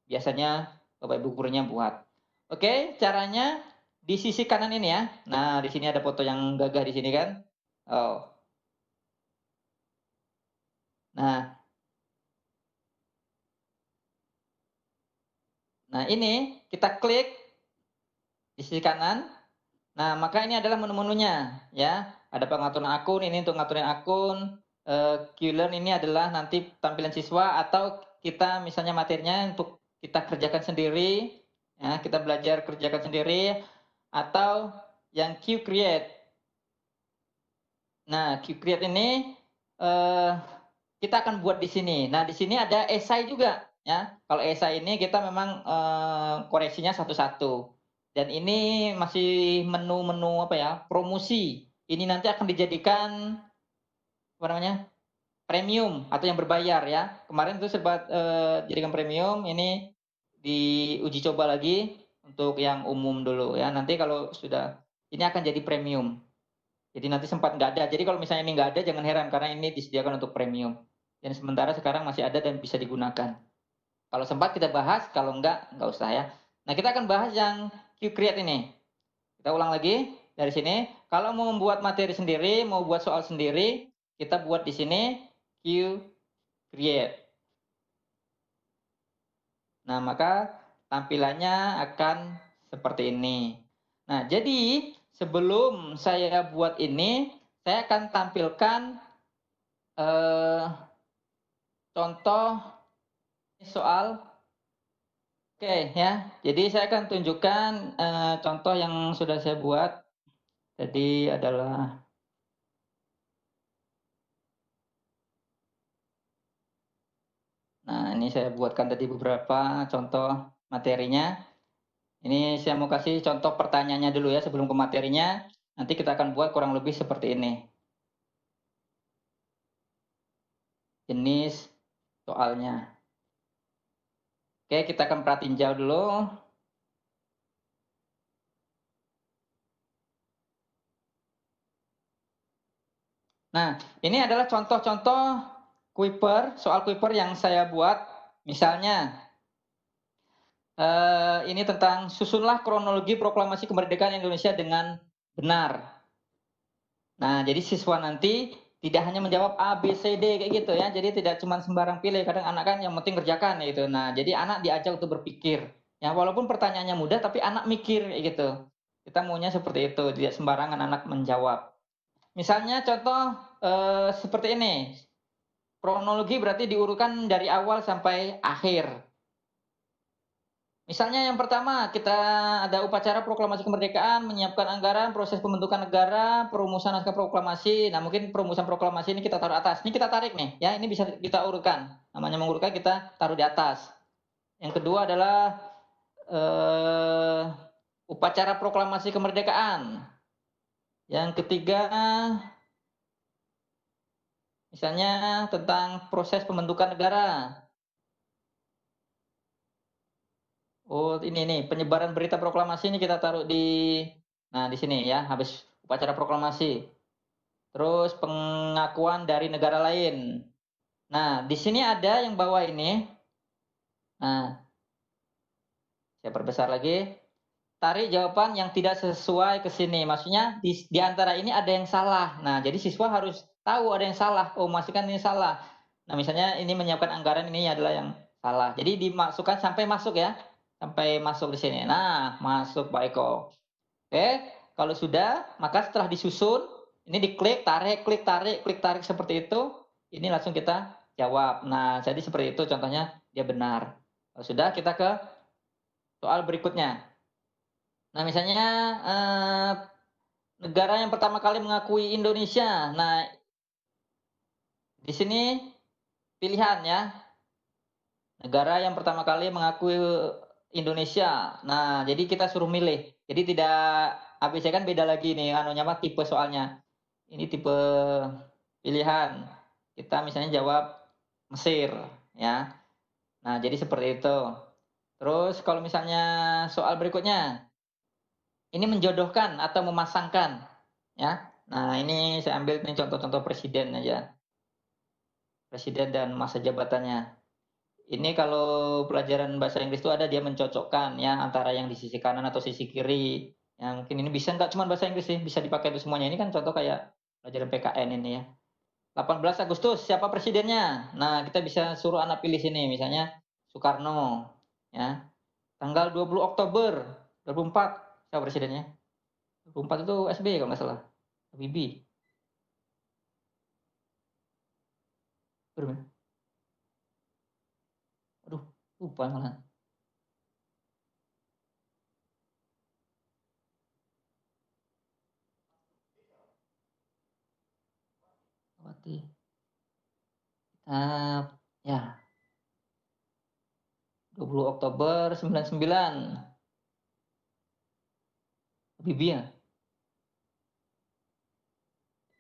biasanya Bapak Ibu gurunya buat. Oke, caranya di sisi kanan ini ya. Nah, di sini ada foto yang gagah di sini kan. Oh. Nah, ini kita klik di sisi kanan. Nah, maka ini adalah menu-menunya ya. Ada pengaturan akun, ini untuk ngaturin akun. Qlearn ini adalah nanti tampilan siswa atau kita misalnya materinya untuk kita kerjakan sendiri, ya, kita belajar kerjakan sendiri atau yang Qcreate. Nah, Qcreate ini eh, kita akan buat di sini. Nah, di sini ada esai juga ya. Kalau esai ini kita memang koreksinya satu-satu. Dan ini masih menu-menu apa ya? Promosi. Ini nanti akan dijadikan apa namanya? Premium atau yang berbayar ya. Kemarin itu sempat jadikan premium, ini diuji coba lagi untuk yang umum dulu ya. Nanti kalau sudah ini akan jadi premium. Jadi nanti sempat nggak ada. Jadi kalau misalnya ini nggak ada, jangan heran karena ini disediakan untuk premium. Dan sementara sekarang masih ada dan bisa digunakan. Kalau sempat kita bahas, kalau nggak usah ya. Nah, kita akan bahas yang Qcreate ini. Kita ulang lagi dari sini. Kalau mau membuat materi sendiri, mau buat soal sendiri, kita buat di sini Qcreate. Nah, maka tampilannya akan seperti ini. Nah, jadi sebelum saya buat ini, saya akan tampilkan contoh soal. Oke ya, jadi saya akan tunjukkan contoh yang sudah saya buat. Tadi adalah, nah ini saya buatkan tadi beberapa contoh materinya. Ini saya mau kasih contoh pertanyaannya dulu ya sebelum ke materinya. Nanti kita akan buat kurang lebih seperti ini. Jenis soalnya. Oke, kita akan perhatiin jauh dulu. Nah, ini adalah contoh-contoh soal Kuiper yang saya buat. Misalnya, ini tentang susunlah kronologi proklamasi kemerdekaan Indonesia dengan benar. Nah, jadi siswa nanti tidak hanya menjawab A, B, C, D kayak gitu ya. Jadi tidak cuma sembarang pilih. Kadang anak kan yang penting kerjakan gitu. Nah, jadi anak diajak untuk berpikir. Ya, walaupun pertanyaannya mudah, tapi anak mikir kayak gitu. Kita maunya seperti itu, tidak sembarangan anak menjawab. Misalnya contoh seperti ini. Kronologi berarti diurutkan dari awal sampai akhir. Misalnya yang pertama, kita ada upacara proklamasi kemerdekaan, menyiapkan anggaran, proses pembentukan negara, perumusan naskah proklamasi. Nah, mungkin perumusan proklamasi ini kita taruh atas. Ini kita tarik nih, ya. Ini bisa kita urutkan. Namanya mengurutkan, kita taruh di atas. Yang kedua adalah upacara proklamasi kemerdekaan. Yang ketiga, misalnya tentang proses pembentukan negara. Oh, ini nih penyebaran berita proklamasi ini kita taruh di sini ya, habis upacara proklamasi. Terus pengakuan dari negara lain. Nah, di sini ada yang bawah ini. Nah, saya perbesar lagi. Tarik jawaban yang tidak sesuai ke sini. Maksudnya di antara ini ada yang salah. Nah, jadi siswa harus tahu ada yang salah. Oh, masukkan ini salah. Nah, misalnya ini menyiapkan anggaran ini adalah yang salah. Jadi dimasukkan sampai masuk ya. Sampai masuk di sini. Nah, masuk Pak Eko. Oke, kalau sudah, maka setelah disusun, ini diklik, tarik, klik, tarik seperti itu. Ini langsung kita jawab. Nah, jadi seperti itu contohnya dia benar. Kalau sudah, kita ke soal berikutnya. Nah, misalnya negara yang pertama kali mengakui Indonesia. Nah, di sini pilihan ya. Negara yang pertama kali mengakui Indonesia. Nah, jadi kita suruh milih. Jadi tidak ABC kan beda lagi nih anunya apa tipe soalnya. Ini tipe pilihan. Kita misalnya jawab Mesir ya. Nah, jadi seperti itu. Terus kalau misalnya soal berikutnya ini menjodohkan atau memasangkan ya. Nah, ini saya ambil nih contoh-contoh presiden aja. Presiden dan masa jabatannya. Ini kalau pelajaran bahasa Inggris itu ada dia mencocokkan ya antara yang di sisi kanan atau sisi kiri. Ya mungkin ini bisa nggak cuma bahasa Inggris sih, bisa dipakai untuk semuanya. Ini kan contoh kayak pelajaran PKN ini ya. 18 Agustus siapa presidennya? Nah, kita bisa suruh anak pilih sini misalnya Soekarno ya. Tanggal 20 Oktober 2004 siapa presidennya? 2004 itu SBY kalau nggak salah. Habibie. Aduh, lupa malah. Wati. Ya, 20 Oktober 99. Habibie ya?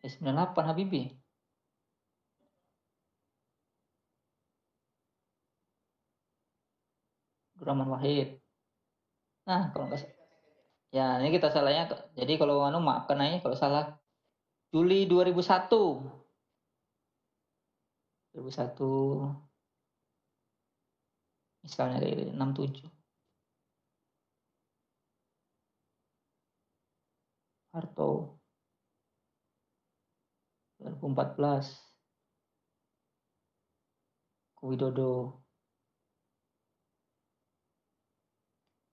98 Habibie. Abdurrahman Wahid. Nah, kalau nggak ya ini kita salahnya. Jadi kalau anu maafkan aja kalau salah. Juli 2001. 2001 misalnya dari 67. Harto 2014. Widodo.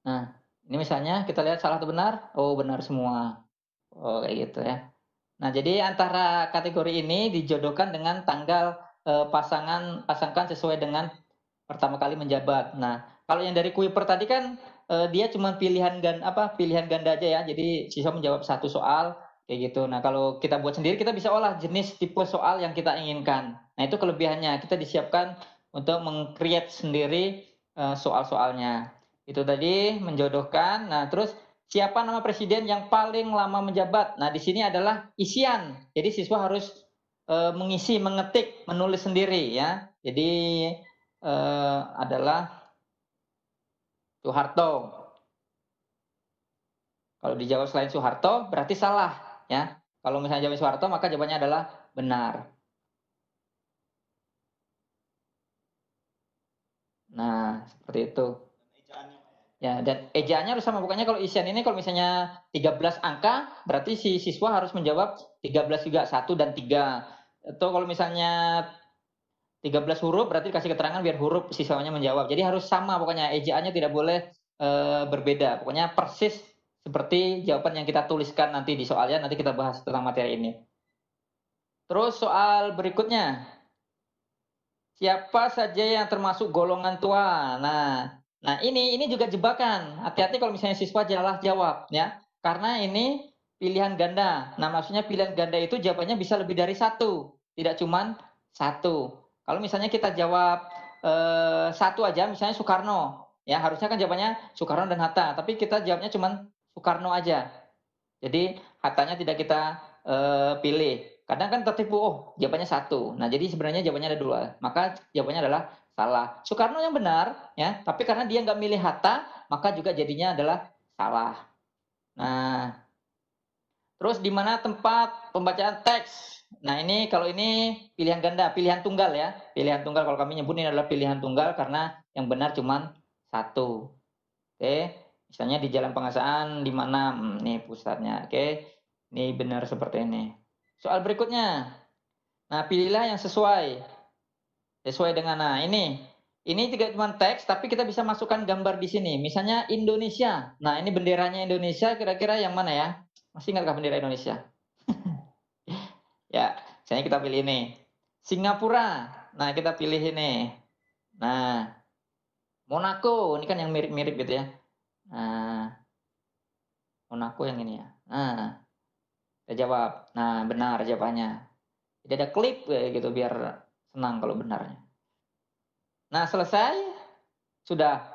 Nah, ini misalnya kita lihat salah atau benar? Oh, benar semua. Oh, kayak gitu ya. Nah, jadi antara kategori ini dijodohkan dengan tanggal pasangkan sesuai dengan pertama kali menjabat. Nah, kalau yang dari Kuiper tadi kan dia cuma pilihan ganda aja ya. Jadi siswa menjawab satu soal kayak gitu. Nah, kalau kita buat sendiri kita bisa olah jenis tipe soal yang kita inginkan. Nah, itu kelebihannya. Kita disiapkan untuk meng-create sendiri soal-soalnya. Itu tadi menjodohkan. Nah, terus siapa nama presiden yang paling lama menjabat? Nah, di sini adalah isian. Jadi siswa harus mengisi, mengetik, menulis sendiri ya. Jadi adalah Soeharto. Kalau dijawab selain Soeharto berarti salah ya. Kalau misalnya jawab Soeharto maka jawabannya adalah benar. Nah, seperti itu. Ya, dan ejaannya harus sama. Pokoknya kalau isian ini kalau misalnya 13 angka, berarti si siswa harus menjawab 13 juga, 1 dan 3. Atau kalau misalnya 13 huruf berarti dikasih keterangan biar huruf siswanya menjawab. Jadi harus sama pokoknya ejaannya tidak boleh berbeda. Pokoknya persis seperti jawaban yang kita tuliskan nanti di soalnya nanti kita bahas tentang materi ini. Terus soal berikutnya. Siapa saja yang termasuk golongan tua? Nah ini juga jebakan. Hati-hati kalau misalnya siswa salah jawab ya. Karena ini pilihan ganda. Nah, maksudnya pilihan ganda itu jawabannya bisa lebih dari satu, tidak cuman satu. Kalau misalnya kita jawab satu aja, misalnya Soekarno, ya harusnya kan jawabannya Soekarno dan Hatta, tapi kita jawabnya cuman Soekarno aja. Jadi Hattanya tidak kita pilih. Kadang kan tertipu, oh jawabannya satu. Nah jadi sebenarnya jawabannya ada dua. Maka jawabannya adalah salah. Soekarno yang benar, ya. Tapi karena dia nggak milih Hatta, maka juga jadinya adalah salah. Nah, terus di mana tempat pembacaan teks? Nah ini kalau ini pilihan ganda, pilihan tunggal ya. Pilihan tunggal kalau kami nyebut ini adalah pilihan tunggal karena yang benar cuma satu. Oke, misalnya di Jalan Pengasaan 56, nih pusatnya. Oke, ini benar seperti ini. Soal berikutnya. Nah, pilihlah yang sesuai. Sesuai dengan nah ini tidak cuma teks tapi kita bisa masukkan gambar di sini. Misalnya Indonesia. Nah, ini benderanya Indonesia kira-kira yang mana ya? Masih ingatkah bendera Indonesia? Ya, misalnya kita pilih ini. Singapura. Nah, kita pilih ini. Nah, Monaco. Ini kan yang mirip-mirip gitu ya. Nah, Monaco yang ini ya. Nah, kita jawab. Nah, benar jawabannya. Jadi ada klip kayak gitu biar senang kalau benarnya. Nah, selesai. Sudah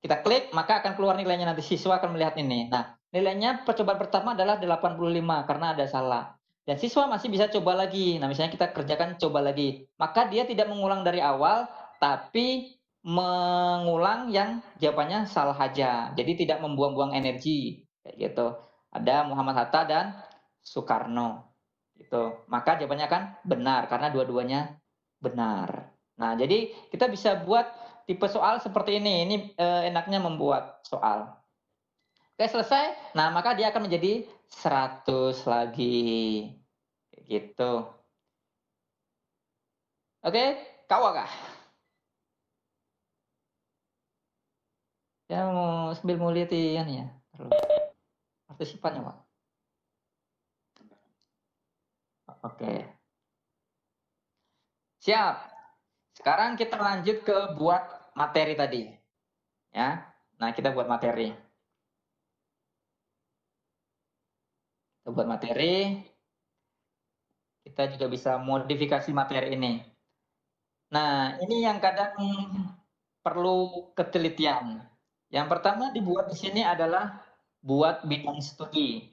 kita klik, maka akan keluar nilainya nanti siswa akan melihat ini. Nah, nilainya percobaan pertama adalah 85 karena ada salah. Dan siswa masih bisa coba lagi. Nah, misalnya kita kerjakan coba lagi. Maka dia tidak mengulang dari awal, tapi mengulang yang jawabannya salah aja. Jadi tidak membuang-buang energi kayak gitu. Ada Muhammad Hatta dan Soekarno. Gitu. Maka jawabannya kan benar karena dua-duanya benar. Nah, jadi kita bisa buat tipe soal seperti ini. Ini enaknya membuat soal. Oke, selesai. Nah, maka dia akan menjadi 100 lagi. Kayak gitu. Oke, kawa kah? Ya mau sambil mau lihat ya. Partisipannya, Pak. Oke. Siap. Sekarang kita lanjut ke buat materi tadi. Ya. Nah, kita buat materi. Kita buat materi. Kita juga bisa modifikasi materi ini. Nah, ini yang kadang perlu ketelitian. Yang pertama dibuat di sini adalah buat bidang studi.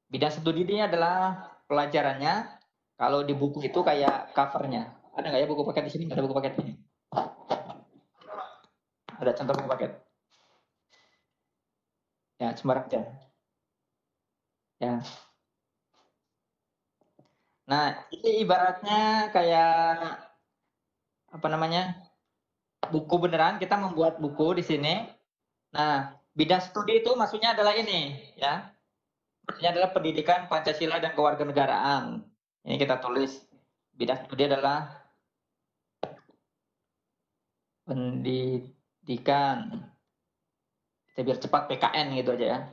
Bidang studi ini adalah pelajarannya. Kalau di buku itu kayak covernya. Ada nggak ya buku paket di sini? Nggak ada buku paket ini. Ada contoh buku paket. Ya, sembarang aja. Ya. Nah, ini ibaratnya kayak apa namanya? Buku beneran, kita membuat buku di sini. Nah, bidang studi itu maksudnya adalah ini, ya. Maksudnya adalah pendidikan Pancasila dan kewarganegaraan. Ini kita tulis. Bidang studi adalah pendidikan. Kita biar cepat PKN gitu aja ya.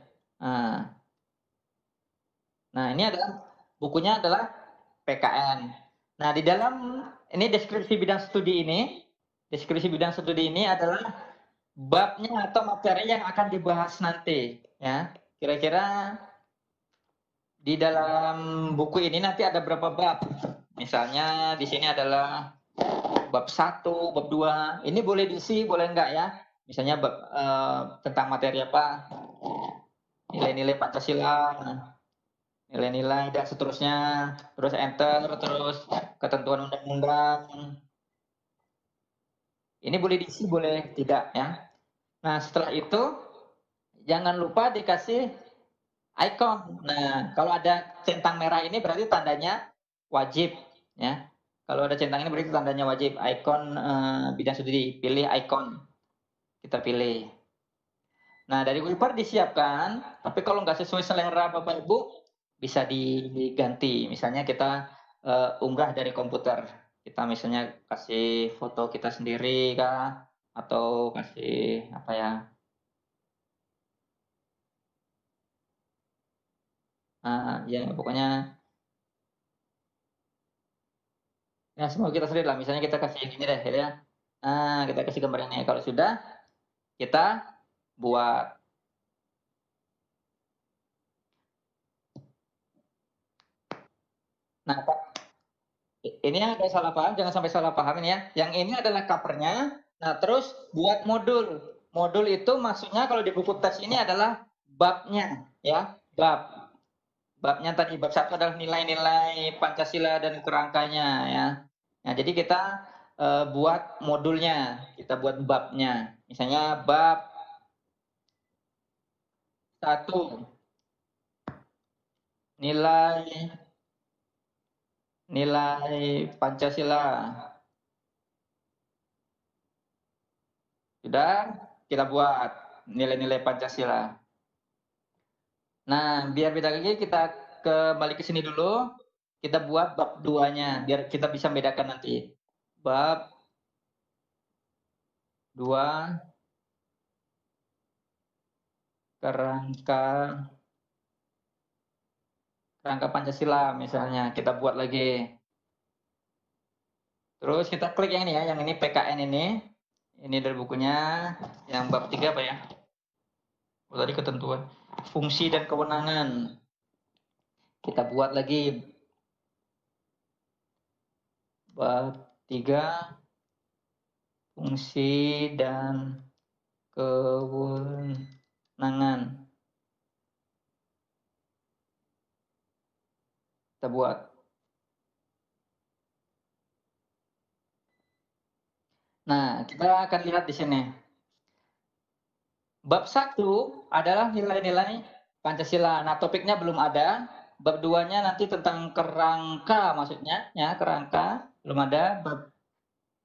Nah, ini adalah bukunya adalah PKN. Nah, di dalam ini deskripsi bidang studi ini adalah babnya atau materi yang akan dibahas nanti, ya. Kira-kira di dalam buku ini nanti ada berapa bab? Misalnya di sini adalah bab 1, bab 2. Ini boleh diisi, boleh enggak ya? Misalnya bab tentang materi apa? Nilai-nilai Pancasila, nilai-nilai dan seterusnya, terus enter, terus ketentuan undang-undang. Ini boleh diisi, boleh tidak ya. Nah, setelah itu jangan lupa dikasih icon. Nah, kalau ada centang merah ini berarti tandanya wajib ya. Kalau ada centang ini berarti tandanya wajib. Icon bidang studi, pilih icon. Kita pilih. Nah, dari Wipar disiapkan, tapi kalau nggak sesuai selera Bapak Ibu, bisa diganti. Misalnya kita unggah dari komputer. Kita misalnya kasih foto kita sendiri kah? Atau kasih apa ya? Ya pokoknya ya semua kita sendiri lah. Misalnya kita kasih gini deh ya. Kita kasih gambar ini. Kalau sudah, kita buat. Nah, ini ada salah paham, jangan sampai salah paham ini ya. Yang ini adalah covernya. Nah, terus buat modul. Modul itu maksudnya kalau di buku tes ini adalah babnya, ya, bab. Babnya tadi bab 1 adalah nilai-nilai Pancasila dan kerangkanya, ya. Nah, jadi kita buat modulnya, kita buat babnya. Misalnya bab 1 nilai nilai Pancasila. Sudah kita buat nilai-nilai Pancasila. Nah, biar beda lagi kita kembali ke sini dulu. Kita buat bab 2-nya biar kita bisa bedakan nanti. Bab 2 kerangka Pancasila misalnya. Kita buat lagi. Terus kita klik yang ini ya, yang ini PKN ini. Ini dari bukunya yang bab 3 apa ya? Tadi ketentuan fungsi dan kewenangan. Kita buat lagi bab 3 fungsi dan kewenangan. Kita buat. Nah, kita akan lihat di sini. Bab 1 adalah nilai-nilai Pancasila. Nah, topiknya belum ada. Bab 2-nya nanti tentang kerangka maksudnya, ya, kerangka belum ada.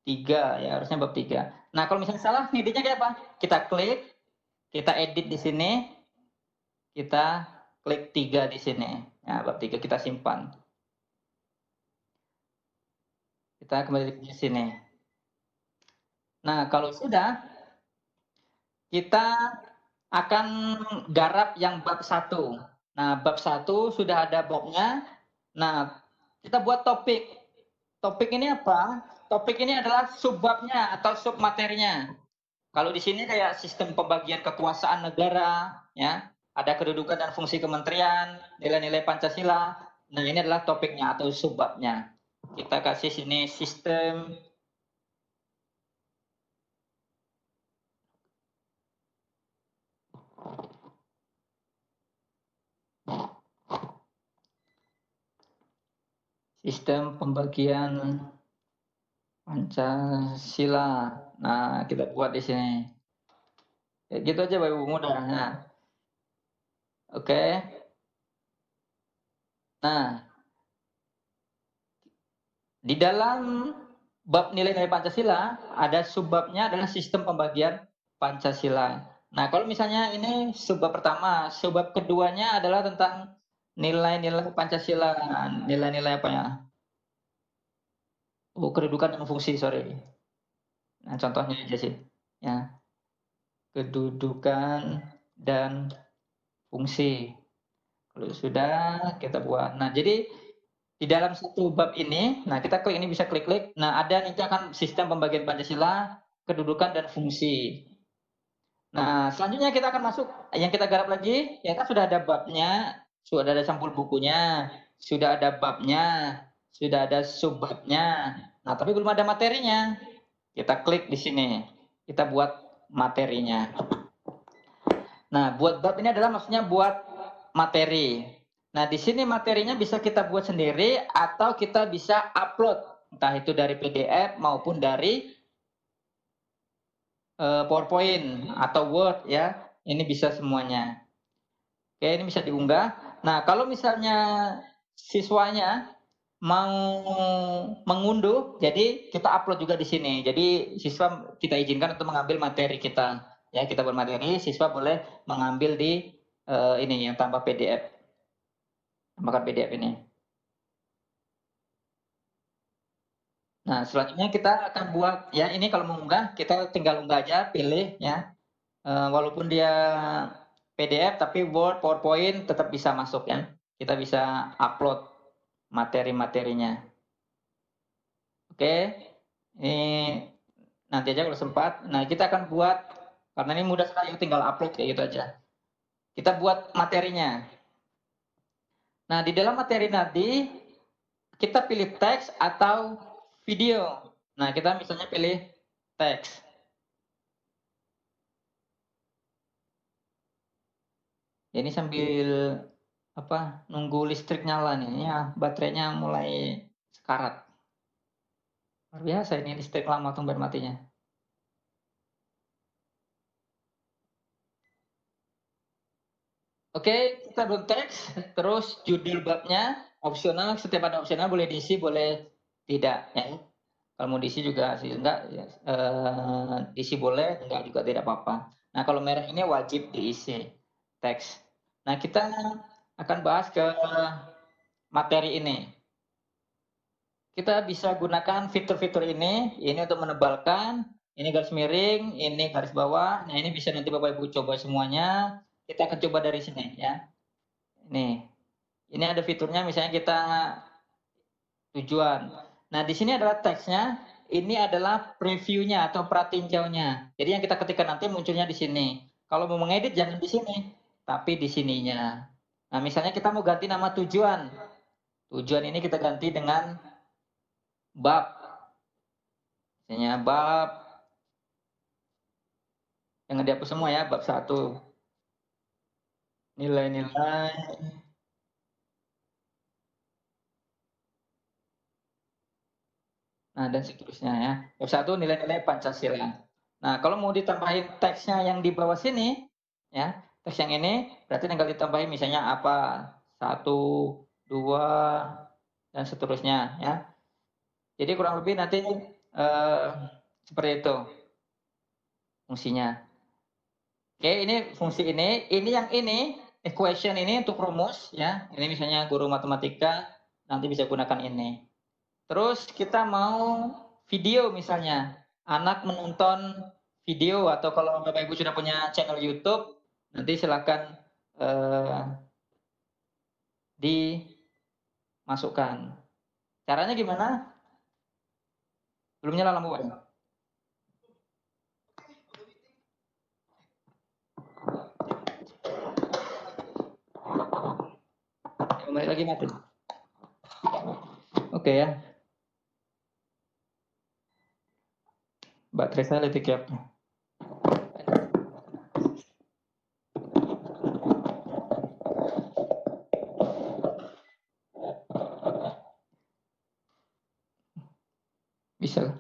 3 ya, harusnya bab 3. Nah, kalau misalnya salah, ngeditnya kayak apa? Kita klik, kita edit di sini, kita klik 3 di sini. Nah, bab 3 kita simpan. Kita kembali ke sini. Nah, kalau sudah, kita akan garap yang bab 1. Nah, bab 1 sudah ada babnya. Nah, kita buat topik. Topik ini apa? Topik ini adalah subbabnya atau submaterinya. Kalau di sini kayak sistem pembagian kekuasaan negara, ya, ada kedudukan dan fungsi kementerian, nilai-nilai Pancasila. Nah, ini adalah topiknya atau subbabnya. Kita kasih sini sistem pembagian Pancasila. Nah, kita buat di sini. Ya, gitu aja Bapak Ibu mudah. Nah, oke. Nah, di dalam bab nilai-nilai Pancasila ada subbabnya adalah sistem pembagian Pancasila. Nah, kalau misalnya ini subbab pertama, subbab keduanya adalah tentang nilai-nilai Pancasila. Nilai-nilai apa ya? Oh, kedudukan dan fungsi, sorry. Nah, contohnya aja sih. Ya, kedudukan dan fungsi. Kalau sudah kita buat. Nah, jadi di dalam satu bab ini, nah kita klik ini bisa klik-klik. Nah, ada nanti akan sistem pembagian Pancasila, kedudukan dan fungsi. Nah, selanjutnya kita akan masuk yang kita garap lagi, ya kan sudah ada babnya, sudah ada sampul bukunya, sudah ada babnya, sudah ada subbabnya. Nah, tapi belum ada materinya. Kita klik di sini. Kita buat materinya. Nah, buat bab ini adalah maksudnya buat materi. Nah, di sini materinya bisa kita buat sendiri atau kita bisa upload, entah itu dari PDF maupun dari PowerPoint atau Word ya. Ini bisa semuanya. Oke, ini bisa diunggah. Nah, kalau misalnya siswanya mau mengunduh, jadi kita upload juga di sini. Jadi siswa kita izinkan untuk mengambil materi kita. Ya, kita bermateri, siswa boleh mengambil di ini yang tambah PDF. Tambahkan PDF ini. Nah, selanjutnya kita akan buat ya ini kalau mau unggah, kita tinggal unggah aja, pilih ya. Walaupun dia PDF tapi Word, PowerPoint tetap bisa masuk ya. Kita bisa upload materi-materinya. Oke. Ini nanti aja kalau sempat. Nah, kita akan buat karena ini mudah sekali tinggal upload kayak gitu aja. Kita buat materinya. Nah, di dalam materi nanti kita pilih teks atau video. Nah, kita misalnya pilih teks. Ini sambil apa nunggu listrik nyala nih ya, baterainya mulai sekarat. Luar biasa ini listrik lama tumben matinya. Oke, kita download teks, terus judul babnya opsional, setiap ada opsional boleh diisi, boleh tidak ya. Kalau mau diisi juga sih enggak ya, diisi boleh, enggak juga tidak apa-apa. Nah, kalau merah ini wajib diisi teks. Nah, kita akan bahas ke materi ini. Kita bisa gunakan fitur-fitur ini untuk menebalkan, ini garis miring, ini garis bawah. Nah, ini bisa nanti Bapak Ibu coba semuanya. Kita akan coba dari sini ya. Nih, ini ada fiturnya misalnya kita tujuan. Nah, di sini adalah teksnya, ini adalah previewnya atau pratinjaunya. Jadi yang kita ketikkan nanti munculnya di sini. Kalau mau mengedit jangan di sini, tapi di sininya. Nah, misalnya kita mau ganti nama tujuan. Tujuan ini kita ganti dengan bab. Misalnya bab, jangan dihapus semua ya, bab 1. Nilai-nilai. Nah, dan seterusnya ya. Bab 1 nilai-nilai Pancasila. Nah, kalau mau ditambahin teksnya yang di bawah sini, ya, teks yang ini berarti tinggal ditambahin misalnya apa, 1, 2, dan seterusnya ya. Jadi kurang lebih nanti eh, seperti itu fungsinya. Oke, ini fungsi ini yang ini equation ini untuk rumus ya. Ini misalnya guru matematika nanti bisa gunakan ini. Terus kita mau video misalnya, anak menonton video atau kalau Bapak Ibu sudah punya channel YouTube, nanti silakan dimasukkan. Caranya gimana? Belum nyala lampu, Pak. Kembali lagi mati. Oke ya. Baterai saya letih ya. Bisa.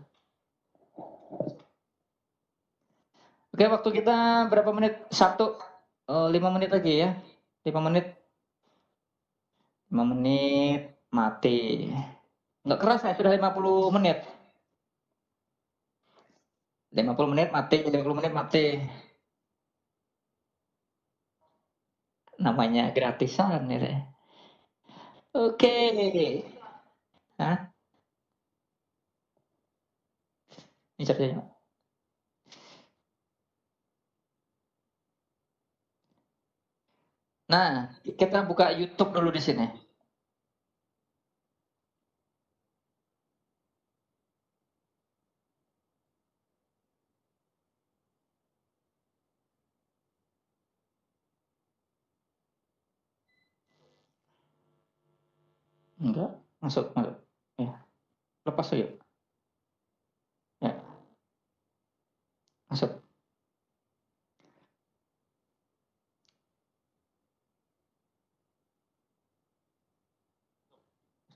Oke, waktu kita berapa menit? 5 menit lagi ya. 5 menit. 5 menit mati. Nggak keras ya, sudah 50 menit. 50 menit mati, 50 menit mati. Namanya gratisan ya. Oke. Hah? Ini saja. Nah, kita buka YouTube dulu di sini. Enggak, masuk. Ya, lepas aja. Ya, masuk.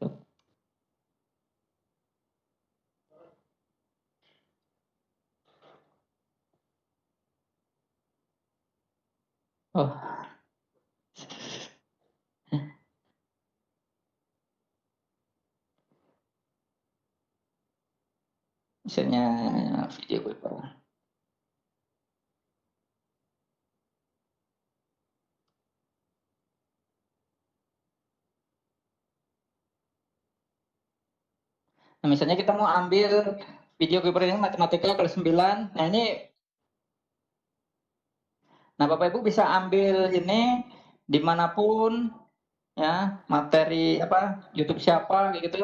Masuk. Oh, misalnya video gue. Nah, misalnya kita mau ambil video Kuiper ini matematika kelas 9. Nah, ini nah Bapak Ibu bisa ambil ini dimanapun ya, materi apa YouTube siapa kayak gitu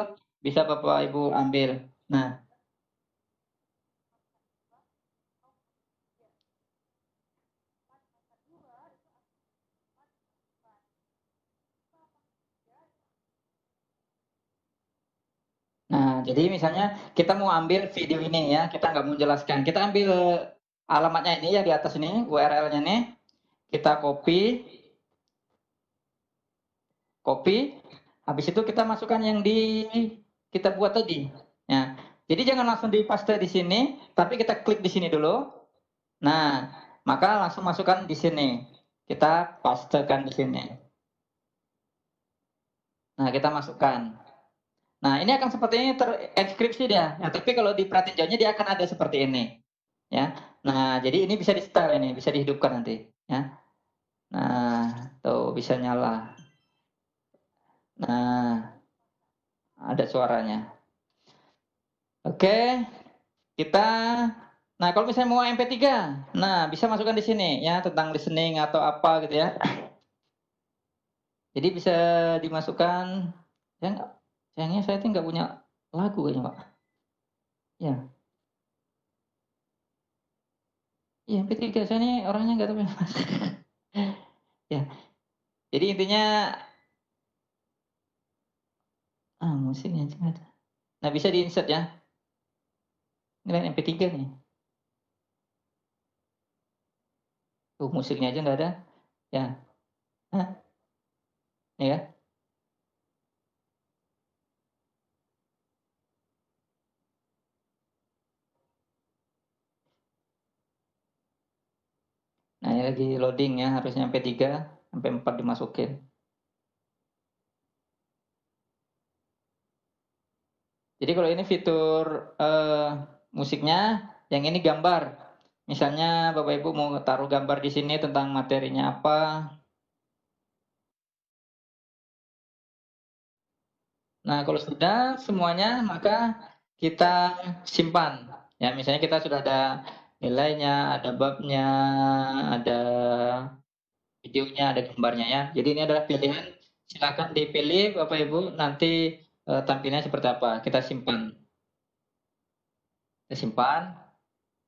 bisa Bapak Ibu ambil. Nah, jadi misalnya kita mau ambil video ini ya, kita nggak mau jelaskan. Kita ambil alamatnya ini ya di atas ini, URL-nya nih. Kita copy, copy. Habis itu kita masukkan yang di kita buat tadi. Ya. Jadi jangan langsung di paste di sini, tapi kita klik di sini dulu. Nah, maka langsung masukkan di sini. Kita pastekan di sini. Nah, kita masukkan. Nah, ini akan seperti ini terenkripsi dia. Ya, tapi kalau diperhatiin jauhnya dia akan ada seperti ini. Ya. Nah, jadi ini bisa di setel ini, bisa dihidupkan nanti, ya. Nah, tuh bisa nyala. Nah, ada suaranya. Oke, kita nah kalau misalnya mau MP3, nah bisa masukkan di sini ya tentang listening atau apa gitu ya. Jadi bisa dimasukkan. Ya nggak, sayangnya saya tuh nggak punya lagu kayaknya Pak. Ya, iya MP3 saya ini orangnya nggak tahu ya. Ya, jadi intinya musiknya aja nggak ada. Nah bisa di insert ya. Ini kan MP3 nih. Tuh musiknya aja nggak ada. Ya, Hah? Ya. Nah ini lagi loading ya, harusnya MP3 sampai 4 dimasukin. Jadi kalau ini fitur musiknya, yang ini gambar. Misalnya Bapak Ibu mau taruh gambar di sini tentang materinya apa. Nah, kalau sudah semuanya, maka kita simpan. Ya, misalnya kita sudah ada nilainya, ada babnya, ada videonya, ada gambarnya ya. Jadi ini adalah pilihan. Silakan dipilih Bapak Ibu nanti tampilnya seperti apa. Kita simpan. Kita simpan.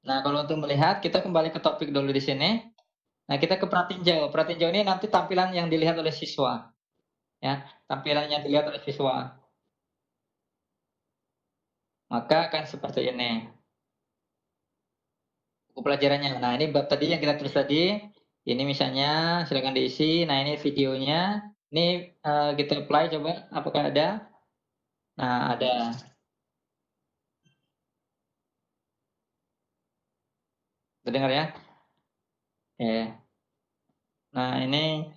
Nah, kalau untuk melihat, kita kembali ke topik dulu di sini. Nah, kita ke pratinjau. Pratinjau ini nanti tampilan yang dilihat oleh siswa. Ya, tampilan yang dilihat oleh siswa. Maka akan seperti ini. Buku pelajarannya. Nah, ini bab tadi yang kita tulis tadi. Ini misalnya, silakan diisi. Nah, ini videonya. Ini kita apply coba, apakah ada? Nah, ada. Terdengar ya? Oke. Nah, ini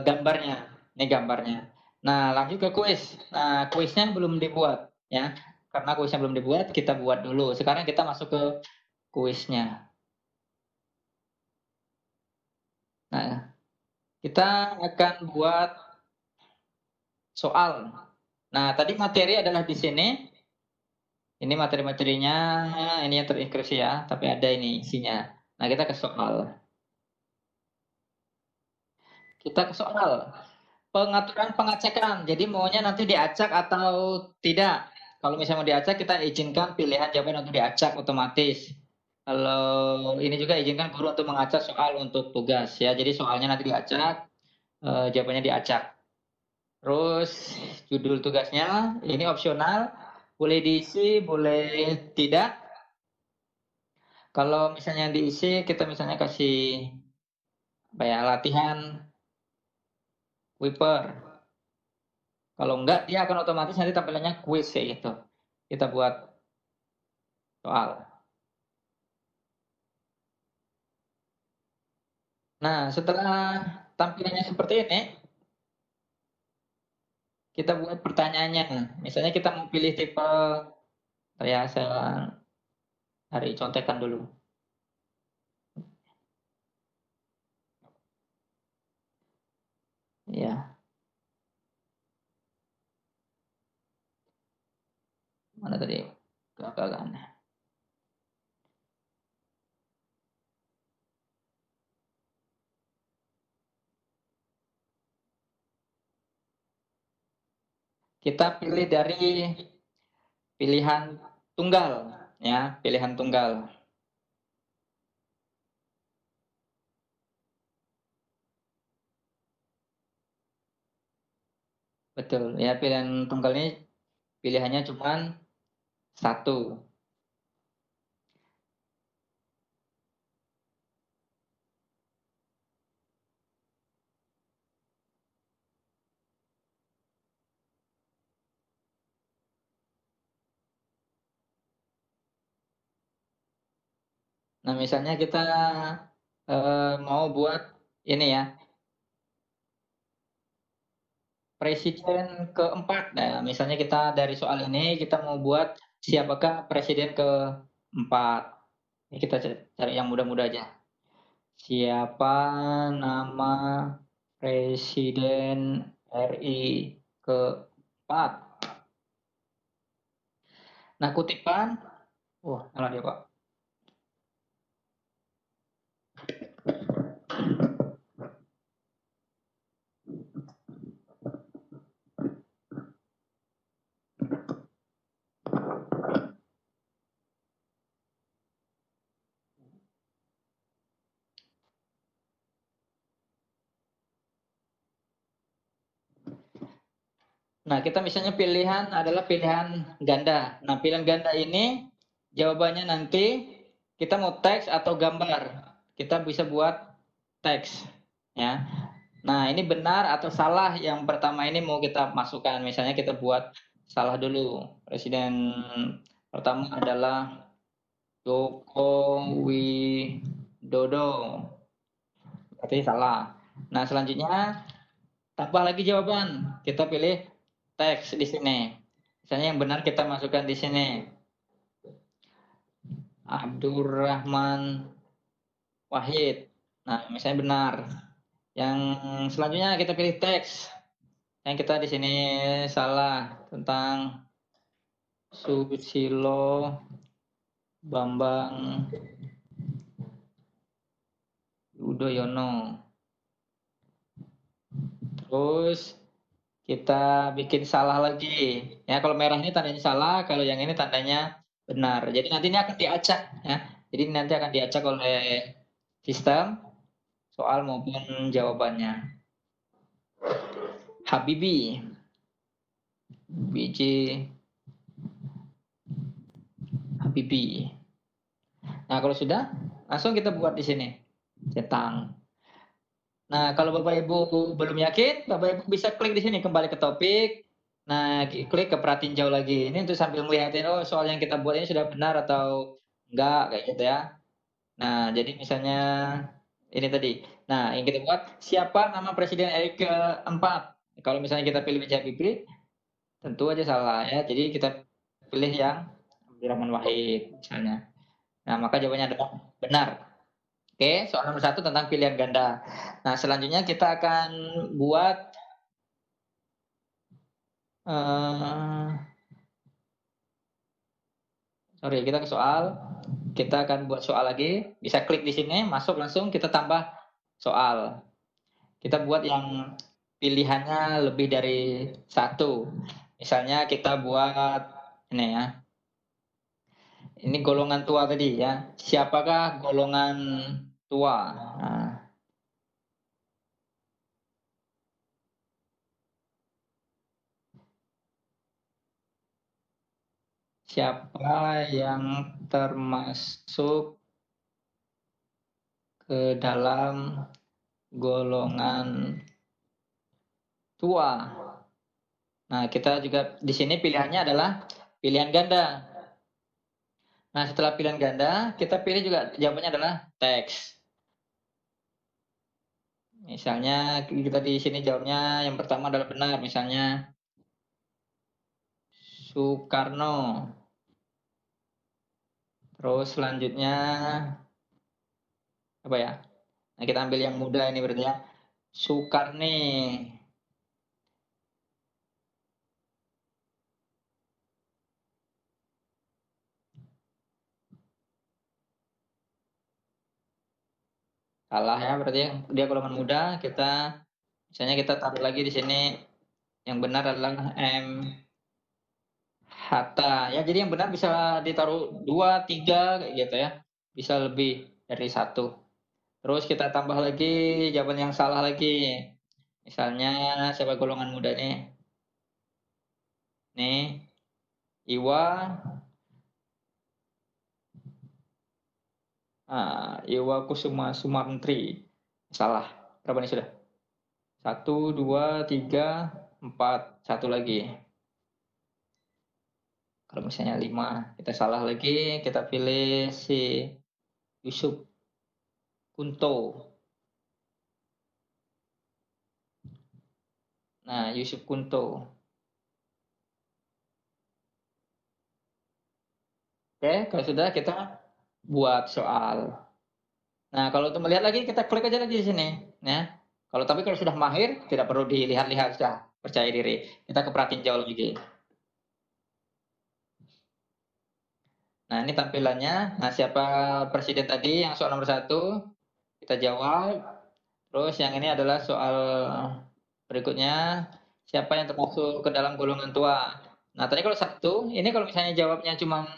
gambarnya. Ini gambarnya. Nah, lanjut ke kuis. Nah, kuisnya belum dibuat ya. Karena kuisnya belum dibuat, kita buat dulu. Sekarang kita masuk ke kuisnya. Nah, kita akan buat soal. Nah, tadi materi adalah di sini. Ini materi-materinya, ini yang terinkripsi ya, tapi ada ini isinya. Nah, kita ke soal. Kita ke soal. Pengaturan pengecekan. Jadi maunya nanti diacak atau tidak. Kalau misalnya mau diacak, kita izinkan pilihan jawaban untuk diacak otomatis. Kalau ini juga izinkan guru untuk mengacak soal untuk tugas ya. Jadi soalnya nanti diacak, jawabannya diacak. Terus judul tugasnya ini opsional, boleh diisi, boleh tidak. Kalau misalnya diisi, kita misalnya kasih apa ya, latihan Wiper. Kalau enggak, dia akan otomatis nanti tampilannya quiz kayak gitu. Kita buat soal. Nah, setelah tampilannya seperti ini, kita buat pertanyaannya. Misalnya kita mau pilih tipe, ya saya cari contekan dulu. Ya, mana tadi kegagalan. Kita pilih dari pilihan tunggal, ya, pilihan tunggal. Betul, ya pilihan tunggal ini pilihannya cuma satu. Nah, misalnya kita mau buat ini ya, presiden keempat. Nah, misalnya kita dari soal ini kita mau buat siapakah presiden keempat. Ini kita cari yang mudah-mudah aja. Siapa nama presiden RI keempat? Nah, kutipan, wah, salah dia Pak. Nah, kita misalnya pilihan adalah pilihan ganda. Nah, pilihan ganda ini jawabannya nanti kita mau teks atau gambar. Kita bisa buat teks, ya. Nah, ini benar atau salah yang pertama ini mau kita masukkan. Misalnya kita buat salah dulu. Presiden pertama adalah Joko Widodo. Berarti salah. Nah, selanjutnya tambah lagi jawaban. Kita pilih teks di sini. Misalnya yang benar kita masukkan di sini. Abdurrahman Wahid. Nah, misalnya benar. Yang selanjutnya kita pilih teks. Yang kita di sini salah tentang Susilo Bambang Yudhoyono. Terus kita bikin salah lagi. Ya, kalau merah ini tandanya salah, kalau yang ini tandanya benar. Jadi nanti ini akan diacak ya. Jadi nanti akan diacak oleh sistem soal maupun jawabannya. Habibi, biji Habibi. Nah, kalau sudah, langsung kita buat di sini. Centang. Nah, kalau Bapak Ibu belum yakin, Bapak Ibu bisa klik di sini kembali ke topik. Nah, klik ke perhatiin jauh lagi. Ini untuk sambil melihatin oh soal yang kita buat ini sudah benar atau enggak kayak gitu ya. Nah, jadi misalnya ini tadi. Nah, yang kita buat siapa nama Presiden RI keempat? Kalau misalnya kita pilih B.J. Habibie, tentu aja salah ya. Jadi kita pilih yang Abdurrahman Wahid misalnya. Nah, maka jawabannya adalah benar. Oke, soal nomor 1 tentang pilihan ganda. Nah, selanjutnya kita akan buat sorry, kita ke soal. Kita akan buat soal lagi. Bisa klik di sini, masuk langsung kita tambah soal. Kita buat yang pilihannya lebih dari satu. Misalnya kita buat ini ya. Ini golongan tua tadi ya. Siapakah golongan tua? Nah, siapa yang termasuk ke dalam golongan tua? Nah, kita juga di sini pilihannya adalah pilihan ganda. Nah, setelah pilihan ganda, kita pilih juga jawabannya adalah teks. Misalnya kita di sini jawabnya yang pertama adalah benar, misalnya Soekarno. Terus selanjutnya apa ya? Nah, kita ambil yang mudah ini berarti ya. Soekarni. Salah ya berarti ya. Dia golongan muda, kita misalnya kita taruh lagi di sini yang benar adalah M Hatta. Ya, jadi yang benar bisa ditaruh 2, 3 kayak gitu ya. Bisa lebih dari satu. Terus kita tambah lagi jawaban yang salah lagi. Misalnya siapa golongan muda nih? Nih, Iwa. Iwa Kusuma Sumantri. Salah. Berapa nih sudah? 1, 2, 3, 4. Satu lagi. Kalau misalnya 5, kita salah lagi. Kita pilih si Yusuf Kunto. Nah, Yusuf Kunto. Oke, kalau sudah kita buat soal. Nah, kalau untuk melihat lagi kita klik aja lagi di sini, ya. Kalau sudah mahir tidak perlu dilihat-lihat, sudah percaya diri. Kita ke perhatiin jauh lagi. Nah, ini tampilannya. Nah, siapa presiden tadi yang soal nomor 1? Kita jawab. Terus yang ini adalah soal berikutnya. Siapa yang termasuk ke dalam golongan tua? Nah, tadi kalau satu, ini kalau misalnya jawabnya cuma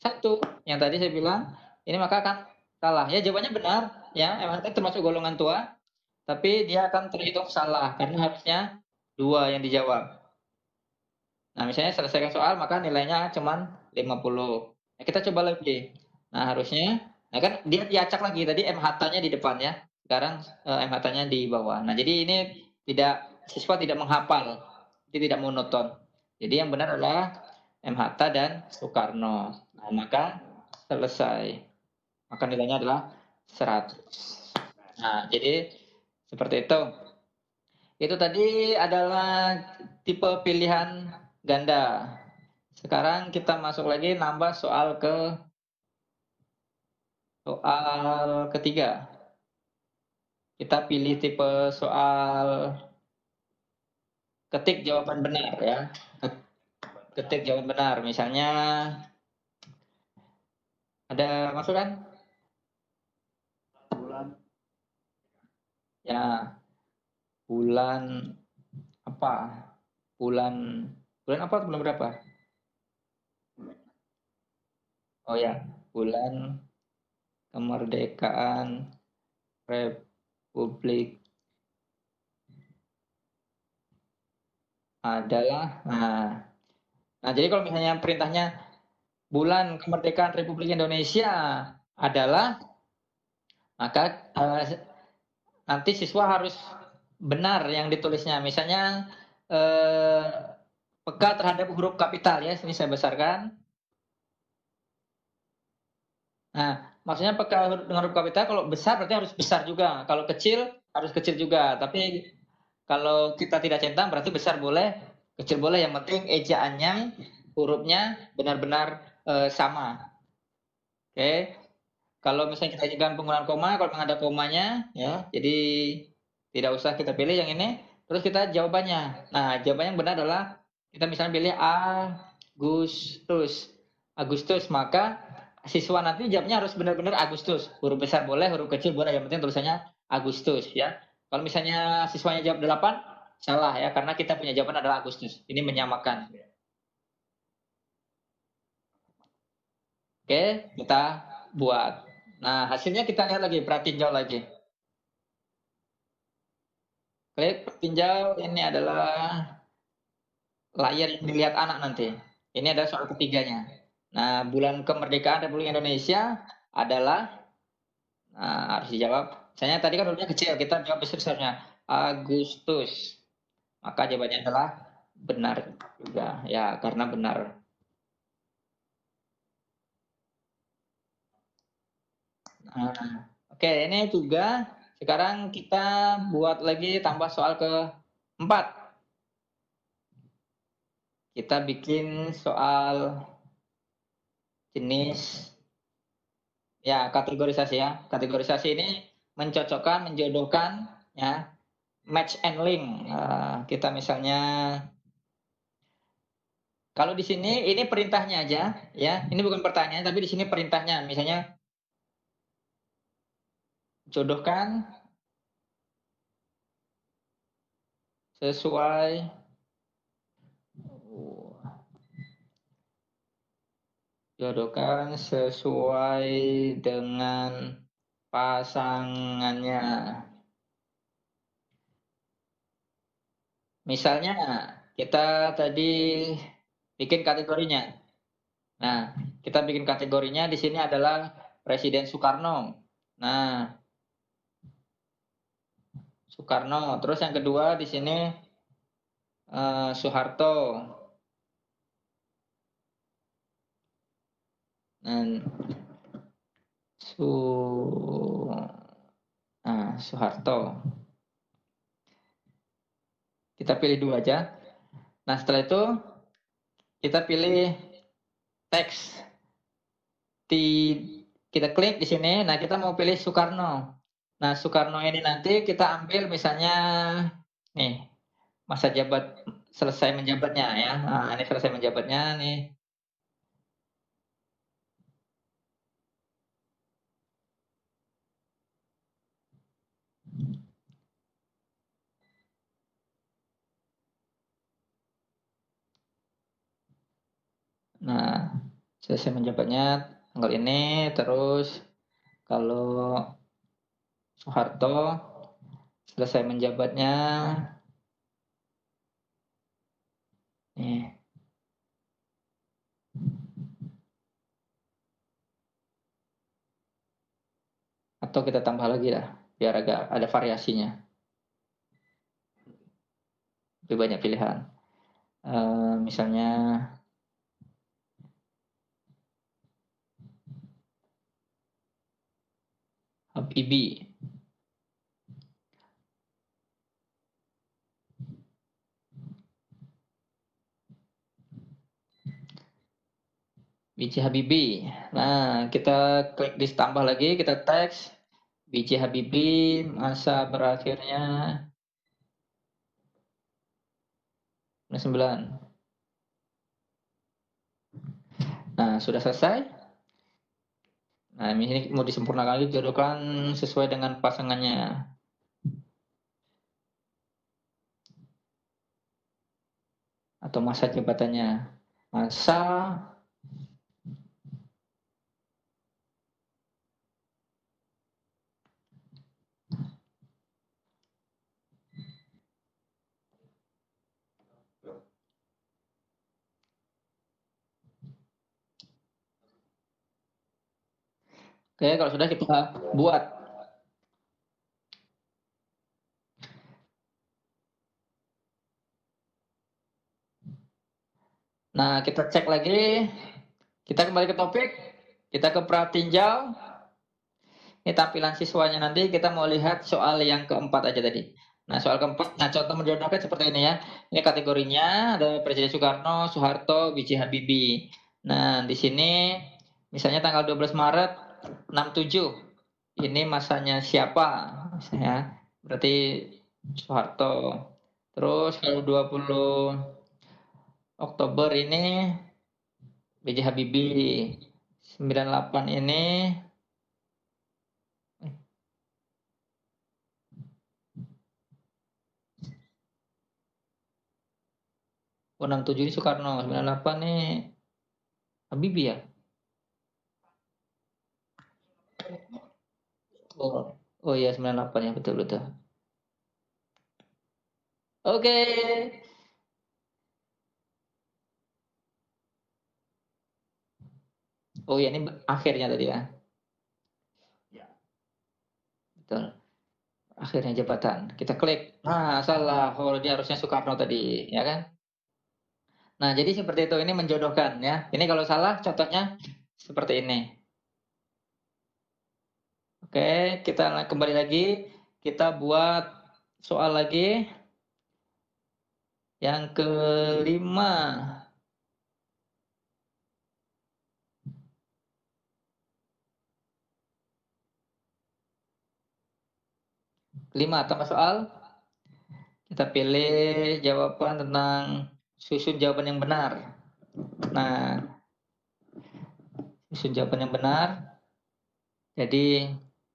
satu, yang tadi saya bilang, ini maka akan salah. Ya, jawabannya benar. Ya, emang termasuk golongan tua. Tapi dia akan terhitung salah karena harusnya 2 yang dijawab. Nah, misalnya selesaikan soal maka nilainya cuma 50. Nah, kita coba lagi. Nah, harusnya nah kan dia diacak lagi tadi MHT-nya di depan ya. Sekarang MHT-nya di bawah. Nah, jadi ini siswa tidak menghafal. Jadi tidak monoton. Jadi yang benar adalah MHT dan Soekarno. Nah, maka selesai. Maka nilainya adalah 100. Nah, jadi seperti itu. Itu tadi adalah tipe pilihan ganda. Sekarang kita masuk lagi nambah soal ketiga. Kita pilih tipe soal ketik jawaban benar ya. Ketik jawaban benar. Misalnya ada masukan? Ya, bulan apa? Bulan bulan apa? Bulan berapa? Oh ya, bulan kemerdekaan Republik adalah. Nah, jadi kalau misalnya perintahnya bulan kemerdekaan Republik Indonesia adalah, maka nanti siswa harus benar yang ditulisnya. Misalnya eh, peka terhadap huruf kapital ya, sini saya besarkan. Nah, maksudnya peka dengan huruf kapital kalau besar berarti harus besar juga. Kalau kecil harus kecil juga. Tapi kalau kita tidak centang berarti besar boleh, kecil boleh. Yang penting ejaannya, hurufnya benar-benar sama. Oke. Kalau misalnya kita ajukan penggunaan koma, kalau memang ada komanya, ya, jadi tidak usah kita pilih yang ini. Terus kita jawabannya. Nah, jawabannya yang benar adalah kita misalnya pilih Agustus. Agustus, maka siswa nanti jawabnya harus benar-benar Agustus. Huruf besar boleh, huruf kecil boleh. Yang penting tulisannya Agustus, ya. Kalau misalnya siswanya jawab 8, salah ya, karena kita punya jawaban adalah Agustus. Ini menyamakan. Oke, kita buat. Nah, hasilnya kita lihat lagi, perhatiin jauh lagi. Klik tinjau, ini adalah layar yang dilihat anak nanti. Ini adalah soal ketiganya. Nah, bulan kemerdekaan Republik Indonesia adalah, nah, harus dijawab. Misalnya tadi kan hurufnya kecil, kita jawab besar-besarnya. Agustus. Maka jawabannya adalah benar juga. Ya, karena benar. Nah, oke, ini juga. Sekarang kita buat lagi tambah soal keempat. Kita bikin soal jenis, ya, kategorisasi ya. Kategorisasi ini mencocokkan, menjodohkan, ya, match and link. Kita misalnya, kalau di sini ini perintahnya aja, ya. Ini bukan pertanyaan, tapi di sini perintahnya. Misalnya jodohkan sesuai, jodohkan sesuai dengan pasangannya. Misalnya kita tadi bikin kategorinya. Nah, kita bikin kategorinya di sini adalah Presiden Soekarno. Nah, Soekarno. Terus yang kedua di sini Soeharto. Dan Soeharto. Kita pilih dua aja. Nah, setelah itu kita pilih teks. Kita klik di sini. Nah, kita mau pilih Soekarno. Nah, Soekarno ini nanti kita ambil misalnya nih, masa jabat selesai menjabatnya ya. Nah, ini selesai menjabatnya nih. Nah, selesai menjabatnya tanggal ini, terus kalau Soeharto selesai menjabatnya nih. Atau kita tambah lagi lah biar agak ada variasinya. Lebih banyak pilihan. Misalnya Habibie. B.J. Habibie. Nah, kita klik di tambah lagi, kita teks B.J. Habibie, masa berakhirnya 9. Nah, sudah selesai. Nah, ini mau disempurnakan lagi, jodohkan sesuai dengan pasangannya. Atau masa jabatannya. Masa Oke, kalau sudah kita buat. Nah, kita cek lagi. Kita kembali ke topik. Kita ke pratinjau. Ini tampilan siswanya nanti kita mau lihat soal yang keempat aja tadi. Nah, soal keempat, nah contoh menjodohkan seperti ini ya. Ini kategorinya ada Presiden Soekarno, Soeharto, B.J. Habibie. Nah, di sini misalnya tanggal 12 Maret 67. Ini masanya siapa? Misalnya, berarti Soeharto. Terus kalau 20 Oktober ini B.J. Habibie. 98 ini 67 ini Soekarno, 98 nih Habibie ya? Oh, oh iya 98 ya, betul betul. Oke. Oh iya, ini akhirnya tadi ya. Betul. Akhirnya jabatan. Kita klik. Nah, salah. Oh, dia harusnya Soekarno tadi, ya kan? Nah, jadi seperti itu, ini menjodohkan ya. Ini kalau salah contohnya seperti ini. Oke, kita kembali lagi. Kita buat soal lagi. Yang kelima. 5 tambah soal. Kita pilih jawaban tentang susun jawaban yang benar. Nah, susun jawaban yang benar. Jadi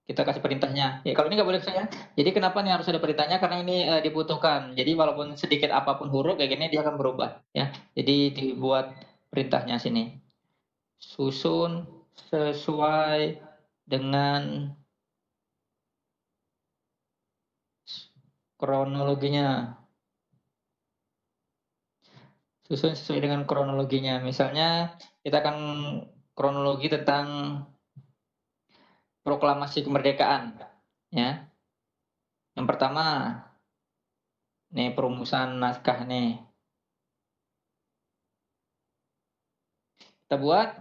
kita kasih perintahnya. Ya, kalau ini nggak boleh saya. Jadi kenapa nih harus ada perintahnya? Karena ini dibutuhkan. Jadi walaupun sedikit apapun huruf kayak gini dia akan berubah. Ya, jadi dibuat perintahnya sini. Susun sesuai dengan kronologinya. Susun sesuai dengan kronologinya. Misalnya kita akan kronologi tentang proklamasi kemerdekaan. Ya, yang pertama, nih perumusan naskah nih. Kita buat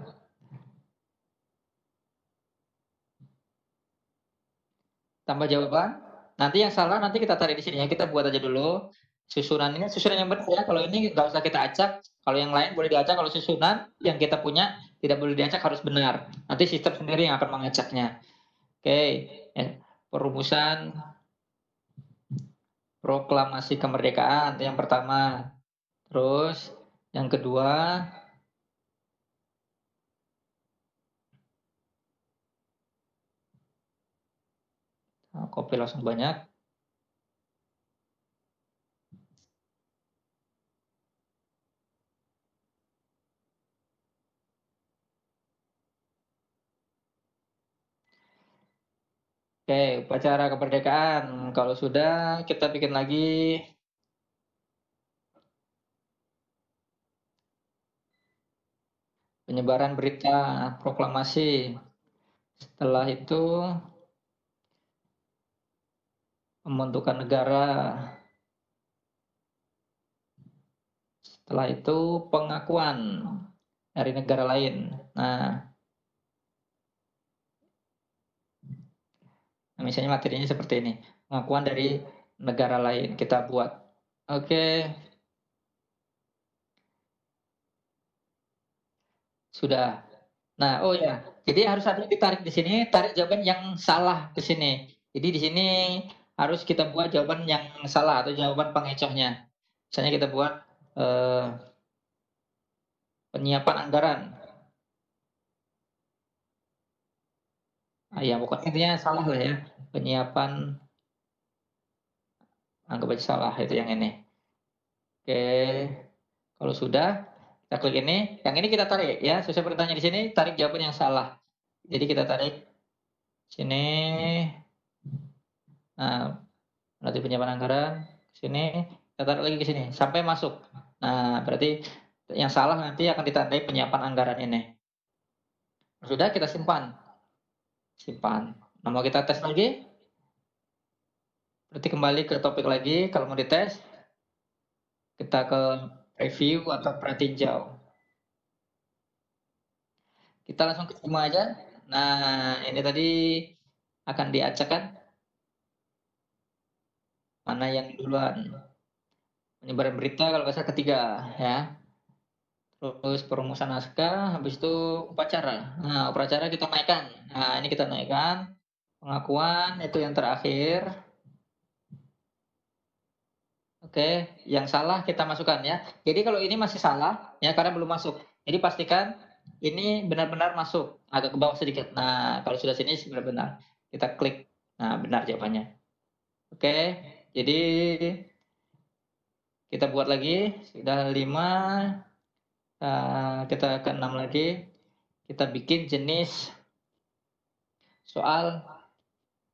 tambah jawaban. Nanti yang salah nanti kita tarik di sini ya. Kita buat aja dulu. Susunan ini susunan yang benar ya. Kalau ini nggak usah kita acak. Kalau yang lain boleh diacak. Kalau susunan yang kita punya tidak boleh diacak, harus benar. Nanti sistem sendiri yang akan mengacaknya. Oke. Ya. Perumusan proklamasi kemerdekaan yang pertama. Terus yang kedua, copy langsung banyak. Oke, upacara kemerdekaan. Kalau sudah, kita bikin lagi penyebaran berita proklamasi. Setelah itu pembentukan negara. Setelah itu pengakuan dari negara lain. Nah, misalnya materinya seperti ini. Pengakuan dari negara lain kita buat. Oke, sudah. Nah, oh ya, jadi harus ada ditarik di sini, tarik jawaban yang salah ke sini. Jadi di sini harus kita buat jawaban yang salah atau jawaban pengecohnya. Misalnya kita buat eh, penyiapan anggaran. Ah, ya, pokoknya intinya salah lah ya. Penyiapan, anggap aja salah itu yang ini. Oke, kalau sudah kita klik ini, yang ini kita tarik ya, sesuai pertanyaan di sini, tarik jawaban yang salah. Jadi kita tarik sini, nah, berarti penyiapan anggaran, sini, kita tarik lagi ke sini, sampai masuk. Nah, berarti yang salah nanti akan ditandai penyiapan anggaran ini. Sudah kita simpan, simpan. Nah, mau kita tes lagi, berarti kembali ke topik lagi, kalau mau dites, kita ke review atau pratinjau. Kita langsung ke semua aja. Nah, ini tadi akan diacak kan? Mana yang duluan? Penyebaran berita kalau nggak salah ketiga ya. Terus perumusan naskah, habis itu upacara. Nah, upacara kita naikkan. Nah, ini kita naikkan. Pengakuan itu yang terakhir. Oke, yang salah kita masukkan ya. Jadi kalau ini masih salah ya karena belum masuk. Jadi pastikan ini benar-benar masuk. Agak ke bawah sedikit. Nah, kalau sudah sini benar-benar. Kita klik. Nah, benar jawabannya. Oke, jadi kita buat lagi. Sudah 5. Kita ke 6 lagi. Kita bikin jenis soal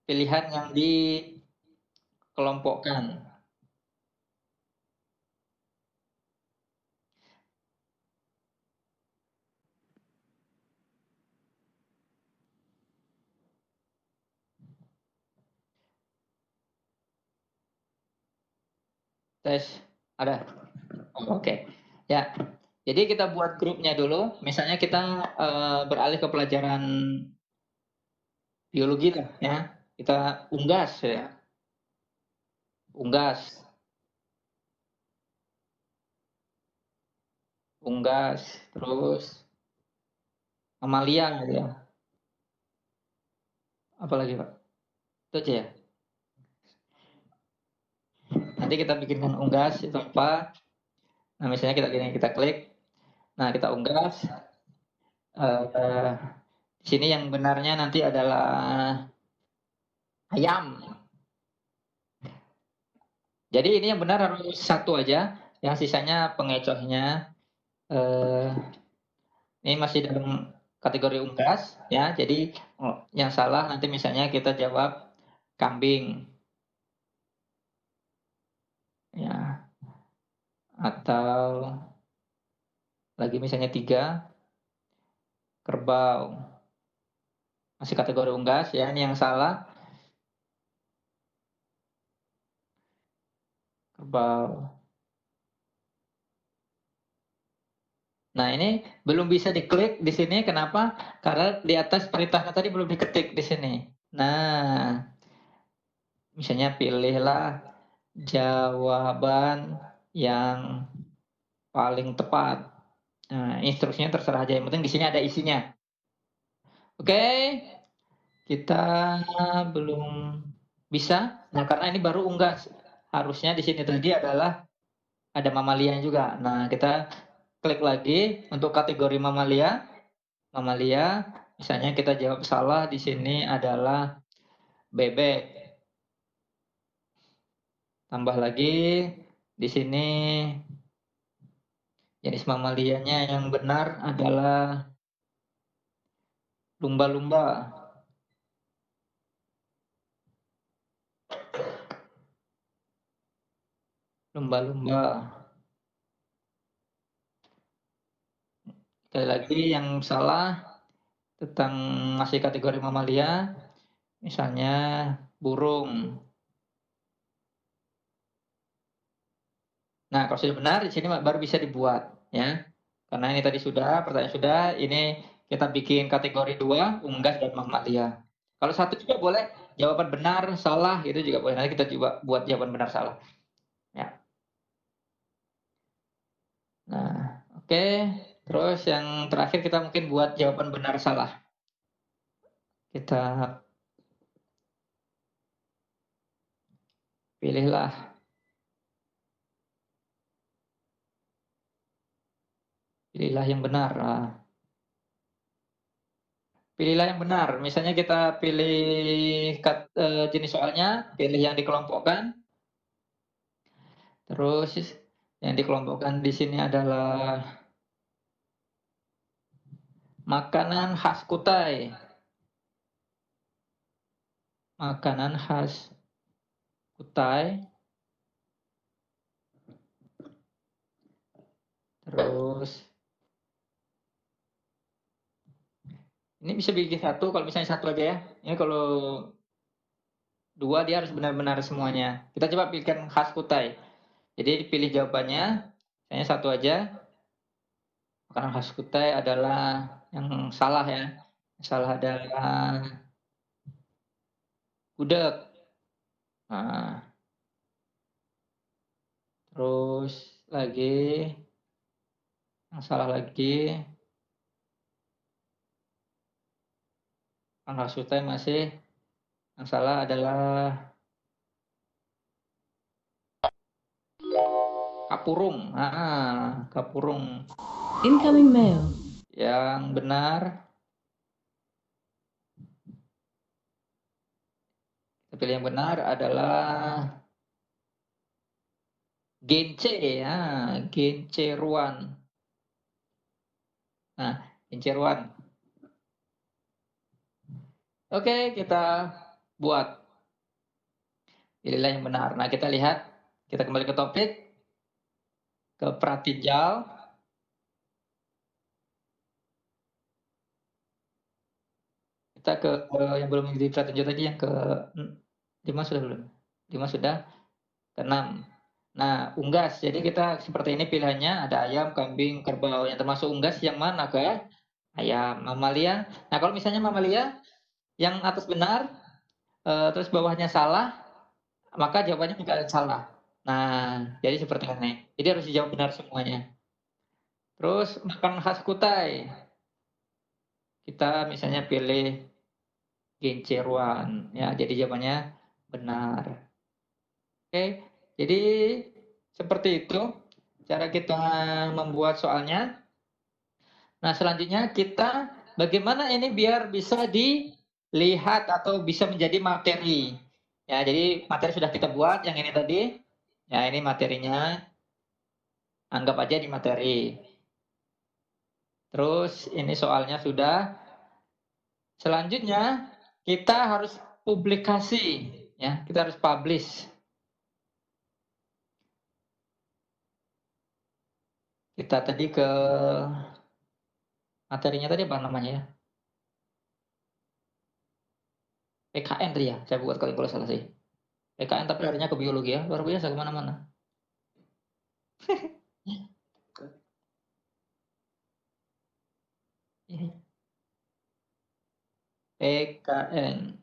pilihan yang dikelompokkan. Tes, ada? Oh, oke. Ya, jadi kita buat grupnya dulu. Misalnya kita beralih ke pelajaran biologi lah ya. Kita unggas ya, unggas, unggas, terus mamalia gitu ya. Apalagi Pak? Itu aja ya. Nanti kita bikinkan unggas itu apa? Nah, misalnya kita gini, kita klik. Nah, kita unggas. Eh, di sini yang benarnya nanti adalah ayam. Jadi ini yang benar harus satu aja, yang sisanya pengecohnya. Eh, ini masih dalam kategori unggas, ya. Jadi yang salah nanti misalnya kita jawab kambing, ya. Atau lagi misalnya 3, kerbau. Masih kategori unggas, ya. Ini yang salah, kerbau. Nah, ini belum bisa diklik di sini. Kenapa? Karena di atas perintahnya tadi belum diketik di sini. Nah, misalnya pilihlah jawaban yang paling tepat. Nah, instruksinya terserah aja. Yang penting di sini ada isinya. Oke, kita belum bisa. Nah, karena ini baru unggah. Harusnya di sini tadi adalah ada mamalia juga. Nah, kita klik lagi untuk kategori mamalia. Mamalia, misalnya kita jawab salah di sini adalah bebek. Tambah lagi di sini jenis mamalianya yang benar adalah lumba-lumba. Lumba-lumba. Sekali lagi yang salah tentang masih kategori mamalia, misalnya burung. Nah, kalau sudah benar di sini baru bisa dibuat ya. Karena ini tadi sudah, pertanyaan sudah, ini kita bikin kategori 2, unggas dan mamalia. Kalau satu juga boleh, jawaban benar, salah, itu juga boleh. Nanti kita coba buat jawaban benar, salah. Ya. Nah, oke. Terus yang terakhir kita mungkin buat jawaban benar salah. Kita pilihlah. Pilihlah yang benar. Nah, pilihlah yang benar. Misalnya kita pilih jenis soalnya, pilih yang dikelompokkan. Terus yang dikelompokkan di sini adalah makanan khas Kutai. Makanan khas Kutai. Terus ini bisa bikin satu, kalau misalnya satu aja ya. Ini kalau dua dia harus benar-benar semuanya. Kita coba pilihkan khas Kutai. Jadi pilih jawabannya, misalnya satu aja. Makanan khas Kutai adalah yang salah ya. Yang salah adalah gudeg. Nah, terus lagi yang salah lagi makanan khas Kutai masih yang salah adalah kapurung. Kapurung. Incoming mail. Yang benar, kita pilih yang benar adalah Gence ya, Genceruan. Nah, Genceruan. Oke, kita buat. Pilihlah yang benar. Nah, kita lihat, kita kembali ke topik, ke pratinjal. Kita ke yang belum menjadi pratinjal tadi, yang ke 5 sudah belum? 5 sudah, ke 6. Nah, unggas. Jadi kita seperti ini pilihannya, ada ayam, kambing, kerbau. Yang termasuk unggas yang mana ke ayam, mamalia. Nah, kalau misalnya mamalia yang atas benar, terus bawahnya salah, maka jawabannya juga salah. Nah, jadi seperti ini. Jadi harus dijawab benar semuanya. Terus makanan khas Kutai. Kita misalnya pilih Genceruan. Ya, jadi jawabannya benar. Oke, jadi seperti itu cara kita membuat soalnya. Nah, selanjutnya kita bagaimana ini biar bisa dilihat atau bisa menjadi materi. Ya, jadi materi sudah kita buat yang ini tadi. Ya, ini materinya. Anggap aja di materi. Terus ini soalnya sudah. Selanjutnya kita harus publikasi, ya, kita harus publish. Kita tadi ke materinya tadi apa namanya ya? PKN tadi ya, saya buat kalau salah sih. PKN tapi larinya ke biologi ya, luar biasa kemana-mana. PKN.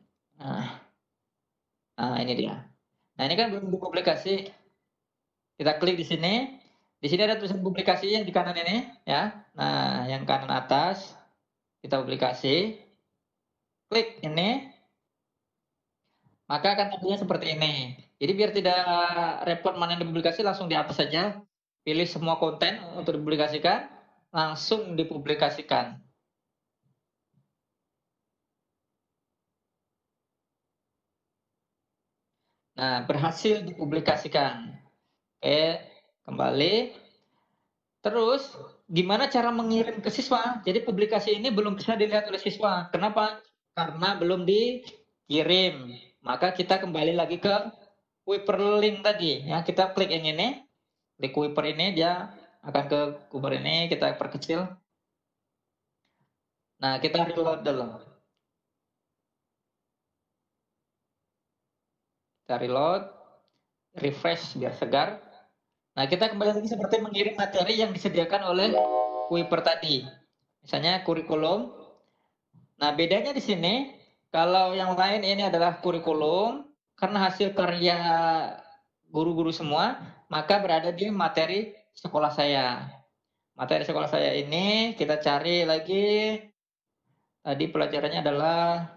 Nah, ini dia. Nah, ini kan belum dipublikasi. Kita klik di sini. Di sini ada tulisan publikasi yang di kanan ini, ya. Nah, yang kanan atas kita publikasi. Klik ini. Maka akan tampilnya seperti ini. Jadi biar tidak repot mana yang dipublikasi, langsung di atas saja. Pilih semua konten untuk dipublikasikan, langsung dipublikasikan. Nah, berhasil dipublikasikan. Oke, kembali. Terus, gimana cara mengirim ke siswa? Jadi publikasi ini belum bisa dilihat oleh siswa. Kenapa? Karena belum dikirim. Maka kita kembali lagi ke Kuiper link tadi. Ya, kita klik yang ini. Di Kuiper ini dia akan ke Kuiper ini, kita perkecil. Nah, kita reload dulu. Kita reload, refresh biar segar. Nah, kita kembali lagi seperti mengirim materi yang disediakan oleh Kuiper tadi. Misalnya kurikulum. Nah, bedanya di sini, kalau yang lain ini adalah kurikulum, karena hasil karya guru-guru semua, maka berada di materi sekolah saya. materi sekolah saya ini kita cari lagi. Tadi pelajarannya adalah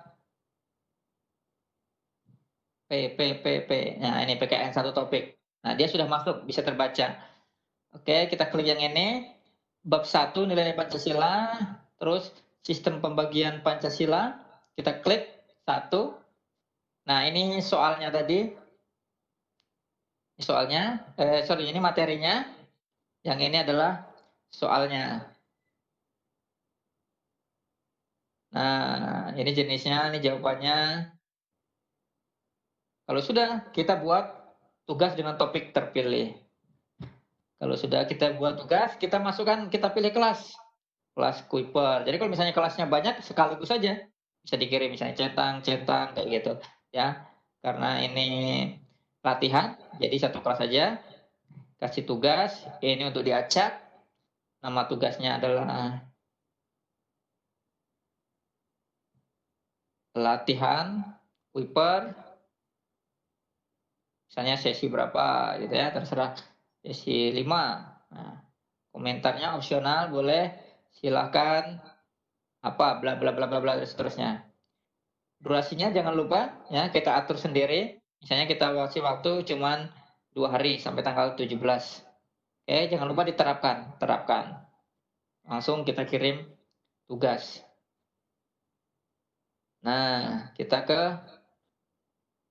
P. Nah, ini PKN satu topik. Nah, dia sudah masuk, bisa terbaca. Oke, kita klik yang ini. Bab 1 nilai Pancasila, terus sistem pembagian Pancasila. Kita klik 1. Nah, ini soalnya tadi. Ini soalnya, ini materinya. Yang ini adalah soalnya. Nah, ini jenisnya, ini jawabannya. Kalau sudah, kita buat tugas dengan topik terpilih. Kalau sudah kita buat tugas, kita masukkan, kita pilih kelas. Kelas Kuiper. Jadi kalau misalnya kelasnya banyak, sekaligus saja. Bisa dikirim misalnya centang, kayak gitu. Ya, karena ini latihan, jadi satu kelas saja. Kasih tugas, ini untuk diacak. Nama tugasnya adalah latihan Kuiper. Misalnya sesi berapa gitu ya, terserah. Sesi 5. Nah, komentarnya opsional, boleh silahkan apa bla bla bla bla bla dan seterusnya. Durasinya jangan lupa ya, kita atur sendiri. Misalnya kita kasih waktu cuman 2 hari sampai tanggal 17. Oke, jangan lupa terapkan. Langsung kita kirim tugas. Nah, kita ke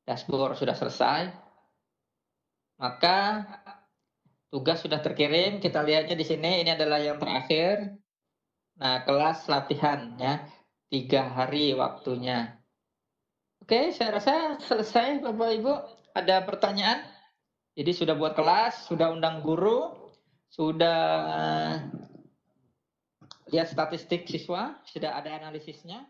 dashboard sudah selesai. Maka tugas sudah terkirim, kita lihatnya di sini, ini adalah yang terakhir. Nah, kelas latihan ya, 3 hari waktunya. Oke, saya rasa selesai Bapak Ibu. Ada pertanyaan? Jadi sudah buat kelas, sudah undang guru, sudah lihat statistik siswa, sudah ada analisisnya.